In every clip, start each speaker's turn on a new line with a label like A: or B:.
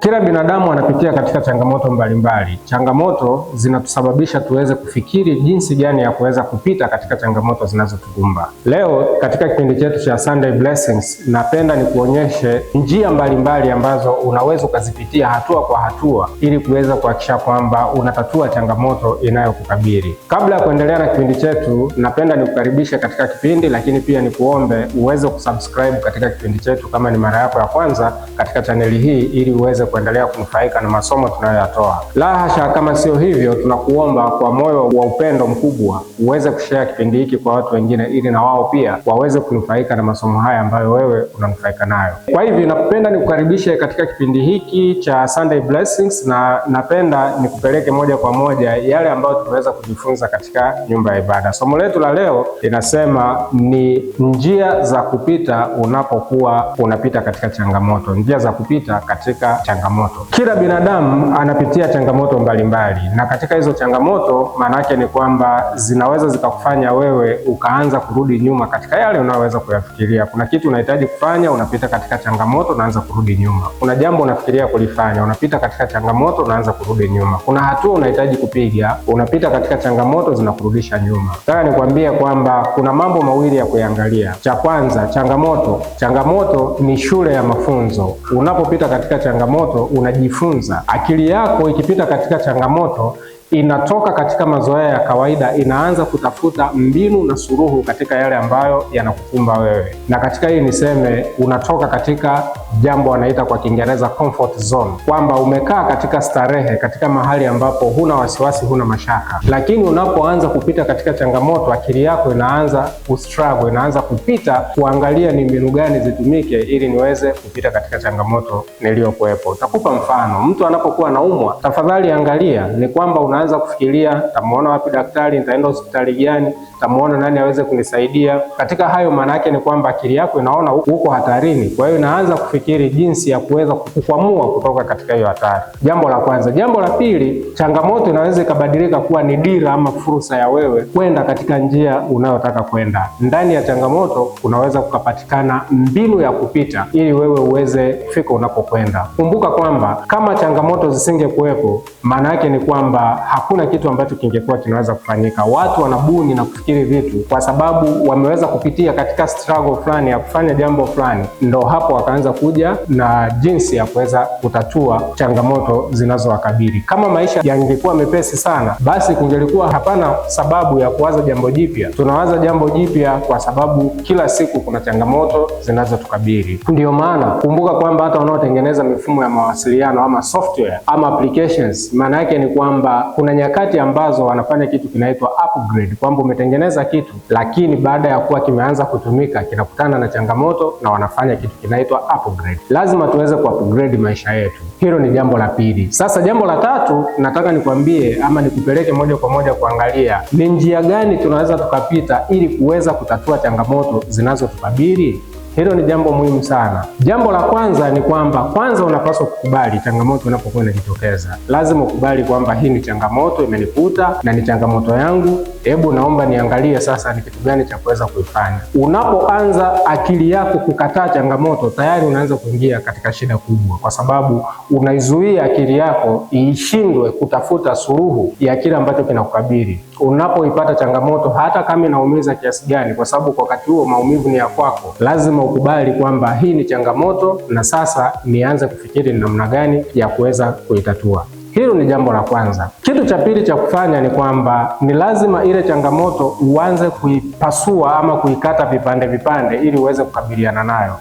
A: Kila binadamu anapitia katika changamoto mbalimbali. Changamoto zinatusababisha tuweze kufikiri jinsi gani ya kuweza kupita katika changamoto zinazotukumba. Leo katika kipindi chetu cha Sunday Blessings, napenda nikuonyeshe njia mbalimbali ambazo unaweza ukazipitia hatua kwa hatua ili kuweza kuhakikisha kwamba unatatua changamoto inayokukabili. Kabla ya kuendelea na kipindi chetu, napenda nikukaribishe katika kipindi, lakini pia nikuombe uweze kusubscribe katika kipindi chetu kama ni mara yako ya kwanza katika chaneli hii, ili uweze kuendelea kunufaika na masomo tunayoyatoa. La hasha, kama sio hivyo, tunakuomba kwa moyo wa upendo mkubwa uweze kushare kipindi hiki kwa watu wengine, ili na wao pia waweze kunufaika na masomo haya ambayo wewe unanufaika nayo. Kwa hivyo napenda nikukaribishe katika kipindi hiki cha Sunday Blessings, na napenda nikupeleke moja kwa moja yale ambayo tunaweza kujifunza katika nyumba ya ibada. Somo letu la leo linasema ni njia za kupita unapokuwa unapita katika changamoto. Njia za kupita katika changamoto. Kila binadamu anapitia changamoto mbalimbali, na katika hizo changamoto maana yake ni kwamba zinaweza zikakufanya wewe ukaanza kurudi nyuma katika yale unayoweza kuyafikiria. Kuna kitu unahitaji kufanya, unapita katika changamoto, unaanza kurudi nyuma. Kuna jambo unafikiria kulifanya, unapita katika changamoto, unaanza kurudi nyuma. Kuna hatua unahitaji kupiga, unapita katika changamoto, zinakurudisha nyuma. Nataka nikwambie kwamba kuna mambo mawili ya kuangalia. Cha kwanza, changamoto. Changamoto ni shule ya mafunzo. Unapopita katika changamoto unajifunza. Akili yako ikipita katika changamoto inatoka katika mazoea ya kawaida, inaanza kutafuta mbinu na suluhu katika yale ambayo yanakukumba wewe. Na katika hii niseme, unatoka katika jambo wanaita kwa Kiingereza comfort zone, kwamba umekaa katika starehe, katika mahali ambapo huna wasiwasi, huna mashaka. Lakini unapoanza kupita katika changamoto, akili yako inaanza kustruggle, inaanza kupita kuangalia ni mbinu gani zitumike ili niweze kupita katika changamoto niliyokuwepo. Takupa mfano. Mtu anapokuwa anaumwa, tafadhali angalia ni kwamba unaanza kufikiria, tamuona wapi daktari, nitaenda hospitali gani, tamuona nani aweze kunisaidia. Katika hayo maana yake ni kwamba akili yako inaona uko hatarini, kwa hiyo inaanza kufikiri jinsi ya kuweza kukwamua kutoka katika hiyo hatari. Jambo la kwanza. Jambo la pili, changamoto inaweza ikabadilika kuwa ni dira ama fursa ya wewe kwenda katika njia unayotaka kwenda. Ndani ya changamoto unaweza kukapatikana mbinu ya kupita ili wewe uweze kufika unapokwenda. Kumbuka kwamba kama changamoto zisingekuwepo, maana yake ni kwamba hakuna kitu ambacho kingekuwa kinaweza kufanyika. Watu wanabuni na kufikiri vitu kwa sababu wameweza kupitia katika struggle fulani ya kufanya jambo fulani, ndo hapo wakaanza kuja na jinsi ya kuweza kutatua changamoto zinazowakabili. Kama maisha yangekuwa mepesi sana, basi kungelikuwa hapana sababu ya kuwaza jambo jipya. Tunawaza jambo jipya kwa sababu kila siku kuna changamoto zinazotukabili. Ndio maana kumbuka kwamba hata wanaotengeneza mifumo ya mawasiliano ama software ama applications, maana yake ni kwamba kuna nyakati ambazo wanafanya kitu kinaitwa upgrade, kwamba umetengeneza kitu lakini baada ya kuwa kimeanza kutumika kinakutana na changamoto na wanafanya kitu kinaitwa upgrade. Lazima tuweze ku-upgrade maisha yetu. Hilo ni jambo la pili. Sasa jambo la tatu, nataka nikwambie ama nikupeleke moja kwa moja kuangalia ni njia gani tunaweza tukapita ili kuweza kutatua changamoto zinazotukabili. Hilo ni jambo muhimu sana. Jambo la kwanza ni kwamba kwanza unapaswa kukubali changamoto inapokuwa inajitokeza. Lazima ukubali kwamba hii ni changamoto imenikuta na ni changamoto yangu. Hebu naomba niangalie sasa ni kitu gani cha kuweza kuifanya. Unapoanza akili yako kukataa changamoto, tayari unaanza kuingia katika shida kubwa, kwa sababu unaizuia akili yako ishindwe kutafuta suluhu ya kile ambacho kinakukabili. Unapoipata changamoto, hata kama inaumiza kiasi gani, kwa sababu kwa wakati huo maumivu ni ya kwako, lazima ukubali kwamba hii ni changamoto na sasa nianze kufikiri ni namna gani ya kuweza kuitatua. Hilo ni jambo la kwanza. Kitu cha pili cha kufanya ni kwamba ni lazima ile changamoto uanze kuipasua ama kuikata vipande vipande ili uweze kukabiliana nayo.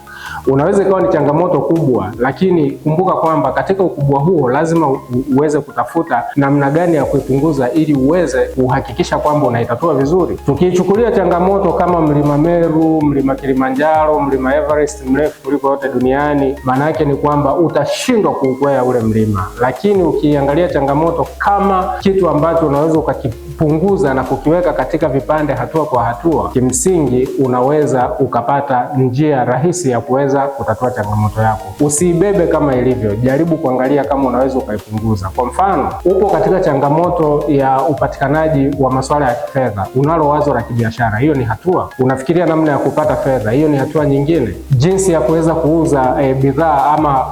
A: Unaweza ikawa ni changamoto kubwa, lakini kumbuka kwamba katika ukubwa huo lazima uweze kutafuta namna gani ya kuipunguza ili uweze kuhakikisha kwamba unaitatua vizuri. Tukichukulia changamoto kama mlima Meru, mlima Kilimanjaro, mlima Everest mrefu kuliko yote duniani, maana yake ni kwamba utashindwa kuukwea ule mlima. Lakini ukiangalia changamoto kama kitu ambacho unaweza kukipunguza na kukiweka katika vipande hatua kwa hatua, kimsingi unaweza ukapata njia rahisi ya kuweza kutatua changamoto yako. Usiibebe kama ilivyo, jaribu kuangalia kama unaweza ukaipunguza. Kwa mfano, upo katika changamoto ya upatikanaji wa masuala ya kifedha, unalo wazo la kibiashara, hiyo ni hatua. Unafikiria namna ya kupata fedha, hiyo ni hatua nyingine. Jinsi ya kuweza kuuza bidhaa ama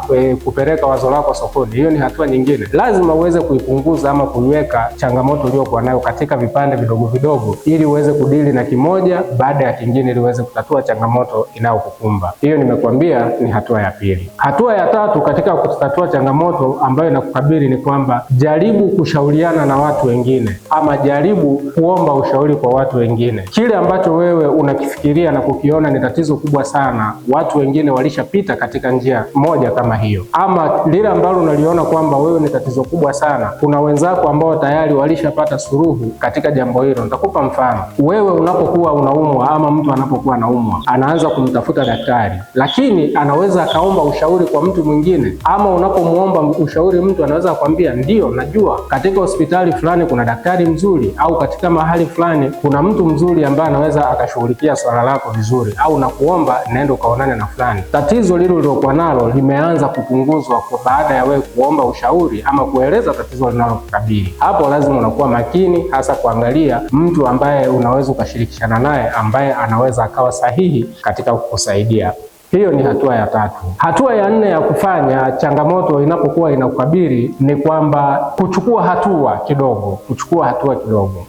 A: kupeleka wazo lako sokoni, hiyo ni hatua nyingine. Lazima uweze kuipunguza ama kuiweka changamoto uliyokuwa nayo katika vipande vidogo vidogo, ili uweze kudili na kimoja baada ya kingine, ili uweze kutatua changamoto inayokukumba. Hiyo nimekuambia ni hatua ya pili. Hatua ya tatu katika kutatua changamoto ambayo inakukabili ni kwamba jaribu kushauriana na watu wengine, ama jaribu kuomba ushauri kwa watu wengine. Kile ambacho wewe unakifikiria na kukiona ni tatizo kubwa sana, watu wengine walishapita katika njia moja kama hiyo. Ama lile ambalo unaliona kwamba wewe ni tatizo kubwa sana, kuna wenzako ambao tayari walishapata suluhu katika jambo hilo. Nitakupa mfano. Wewe unapokuwa unaumwa ama mtu anapokuwa anaumwa, anaanza kumtafuta daktari, lakini anaweza akaomba ushauri kwa mtu mwingine. Ama unapomuomba ushauri mtu anaweza kukwambia, ndio najua katika hospitali fulani kuna daktari mzuri, au katika mahali fulani kuna mtu mzuri ambaye anaweza akashughulikia swala lako vizuri, au nakuomba nenda ukaonane na fulani. Tatizo lile ulilokuwa nalo limeanza kupunguzwa kwa baada ya wewe kuomba ushauri ama kueleza tatizo linalokukabili. Hapo lazima unakuwa makini, hasa kuangalia mtu ambaye unaweza ukashirikishana naye, ambaye anaweza akawa sahihi katika kukusaidia. Hiyo ni hatua ya tatu. Hatua ya nne ya kufanya changamoto inapokuwa inakukabili ni kwamba kuchukua hatua kidogo.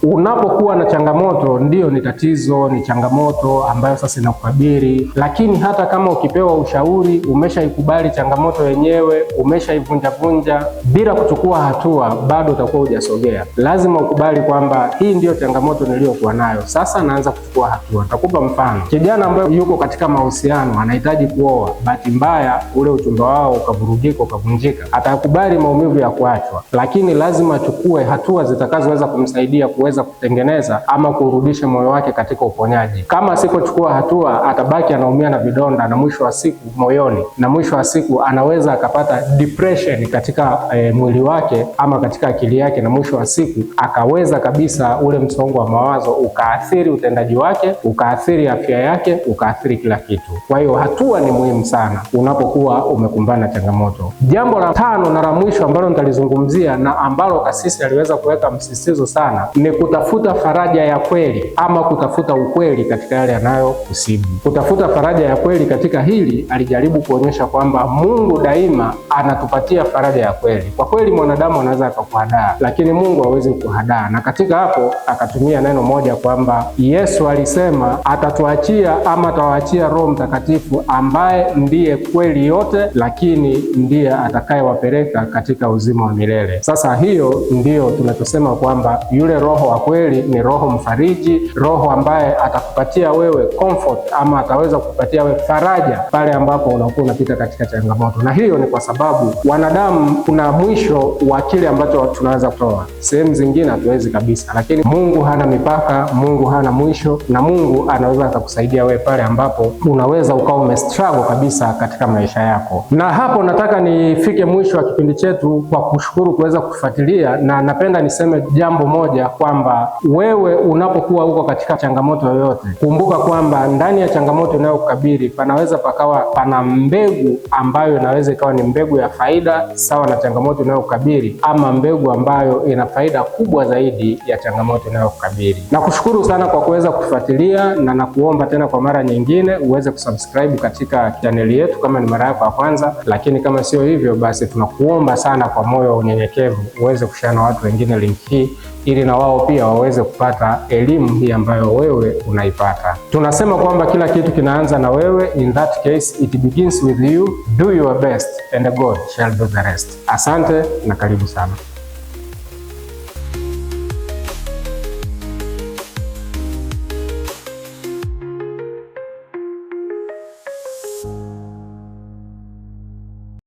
A: Unapokuwa na changamoto, ndio ni tatizo, ni changamoto ambayo sasa inakukabili, lakini hata kama ukipewa ushauri, umeshaikubali changamoto yenyewe, umeshaivunja bila kuchukua hatua, bado utakuwa hujasogea. Lazima ukubali kwamba hii ndio changamoto niliyokuwa nayo, sasa naanza kuchukua hatua. Nitakupa mfano. Kijana ambaye yuko katika mahusiano, anahitaji kuoa, bahati mbaya ule uchumba wao ukavurugika, ukavunjika, atakubali maumivu ya kuachwa, lakini lazima achukue hatua zitakazoweza kumsaidia kuweza kutengeneza ama kurudisha moyo wake katika uponyaji. Kama asipochukua hatua, atabaki anaumia na vidonda, na mwisho wa siku moyoni, na mwisho wa siku anaweza akapata depression katika mwili wake ama katika akili yake, na mwisho wa siku akaweza kabisa ule msongo wa mawazo ukaathiri utendaji wake, ukaathiri afya yake, ukaathiri kila kitu. Kwa hiyo hatua ni muhimu sana unapokuwa umekumbana na changamoto. Jambo la tano na la mwisho ambalo nitalizungumzia na ambalo kasisi aliweza kuweka msisitizo sana ni kutafuta faraja ya kweli ama kutafuta ukweli katika yale yanayokusibu. Kutafuta faraja ya kweli katika hili, alijaribu kuonyesha kwamba Mungu daima anatupatia faraja ya kweli. Kwa kweli mwanadamu anaweza akakuhadaa, lakini Mungu hawezi kuhadaa. Na katika hapo akatumia neno moja kwamba Yesu alisema atatuachia ama atawaachia Roho Mtakatifu ambaye ndiye kweli yote, lakini ndiye atakayewapeleka katika uzima wa milele. Sasa hiyo ndiyo tunachosema kwamba yule Roho wa kweli ni Roho mfariji, Roho ambaye atakupatia wewe comfort ama ataweza kukupatia wewe faraja pale ambapo unakuwa unapita katika changamoto. Na hiyo ni kwa sababu wanadamu kuna mwisho wa kile ambacho tunaweza kutoa. Sehemu zingine hatuwezi kabisa, lakini Mungu hana mipaka, Mungu hana mwisho, na Mungu anaweza akakusaidia wewe pale ambapo unaweza ukawa struggle kabisa katika maisha yako. Na hapo nataka nifike mwisho wa kipindi chetu kwa kushukuru kuweza kufuatilia, na napenda niseme jambo moja kwamba wewe unapokuwa uko katika changamoto yoyote, kumbuka kwamba ndani ya changamoto inayokukabili panaweza pakawa pana mbegu ambayo inaweza ikawa ni mbegu ya faida sawa na changamoto inayokukabili, ama mbegu ambayo ina faida kubwa zaidi ya changamoto inayokukabili. Nakushukuru sana kwa kuweza kufuatilia, na nakuomba tena kwa mara nyingine uweze kusubscribe katika chaneli yetu kama ni mara yako ya kwanza, lakini kama sio hivyo basi tunakuomba sana kwa moyo wa unyenyekevu uweze kushare na watu wengine link hii, ili na wao pia waweze kupata elimu hii ambayo wewe unaipata. Tunasema kwamba kila kitu kinaanza na wewe. In that case it begins with you. Do your best and God shall do the rest. Asante na karibu sana.